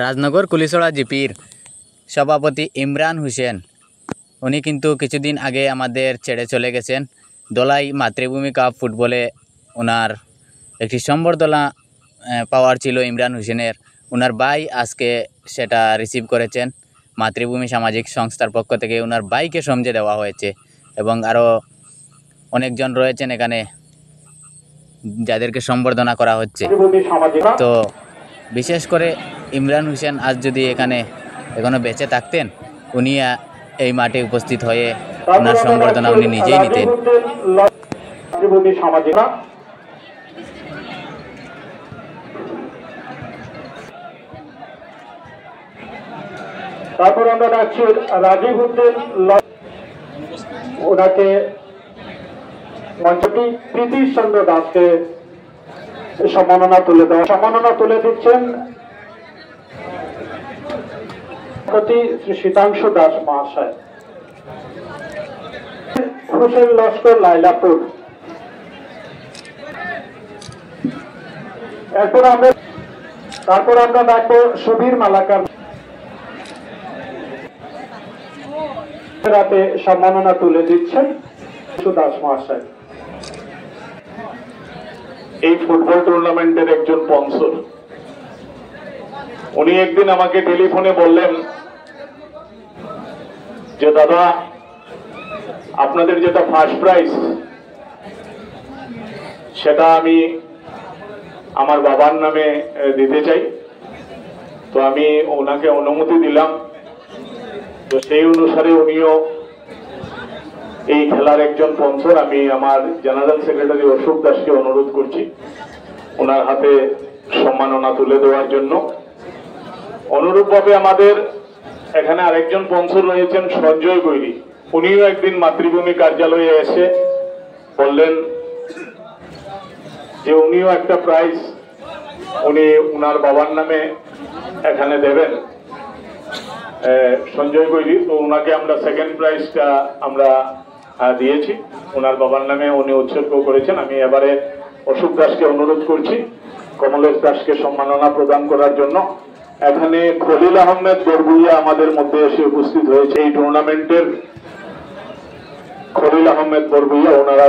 রাজনগর কুলিছড়া জিপির সভাপতি ইমরান হোসেন উনি কিন্তু কিছুদিন আগে আমাদের ছেড়ে চলে গেছেন। দোলাই মাতৃভূমি কাপ ফুটবলে ওনার একটি সম্বর্ধনা পাওয়ার ছিল ইমরান হোসেনের। ওনার ভাই আজকে সেটা রিসিভ করেছেন মাতৃভূমি সামাজিক সংস্থার পক্ষ থেকে। ওনার ভাইকে সমঝে দেওয়া হয়েছে এবং আরও অনেকজন রয়েছেন এখানে যাদেরকে সম্বর্ধনা করা হচ্ছে। তো বিশেষ করে ইমরান হোসেন আজ যদি এখনো বেঁচে থাকতেন, উনি এই মাঠে উপস্থিত হয়ে ওনার সম্বর্ধনা উনি নিজেই নিতেন। তারপর আমরা ডাকছি রাজীব উদ্দিন, ওনাকে মঞ্চটি প্রীতি চন্দ্র দাসকে সম্মাননা তুলে দিচ্ছেন শ্রী শীতাংশু দাস মহাশয়। হোসেন লস্কর, লাইলাপুর। তারপর আমরা ডাকবো সুবীর মালাকার, রাতে সম্মাননা তুলে দিচ্ছেন সুদাস মহাশয়। এই ফুটবল টুর্নামেন্টের একজন স্পন্সর, উনি একদিন আমাকে টেলিফোনে বললেন যে দাদা, আপনাদের যেটা ফার্স্ট প্রাইজ সেটা আমি আমার বাবার নামে দিতে চাই। তো আমি ওনাকে অনুমতি দিলাম। তো সেই অনুসারে উনিও এই খেলার একজন স্পন্সর। আমি আমার জেনারেল সেক্রেটারি অশোক দাসকে অনুরোধ করছি ওনার হাতে সম্মাননা তুলে দেওয়ার জন্য। অনুরূপভাবে আমাদের এখানে আরেকজন স্পন্সর রয়েছেন সঞ্জয় গৈরী। উনিও একদিন মাতৃভূমি কার্যালয়ে এসে বললেন যে উনিও একটা প্রাইজ উনি উনার বাবার নামে এখানে দেবেন, সঞ্জয় গৈরী। তো ওনাকে আমরা সেকেন্ড প্রাইজটা আমরা দিয়েছি, ওনার বাবার নামে উনি উৎসর্গ করেছেন। আমি এবারে অশোক দাসকে অনুরোধ করছি কমলেশ দাসকে সম্মাননা প্রদান করার জন্য। এখানে খলিল আহমেদ বরগুইয়া আমাদের মধ্যে এসে উপস্থিত হয়েছে এই টুর্নামেন্টের। খলিল আহমেদ বরগুইয়া ওনারা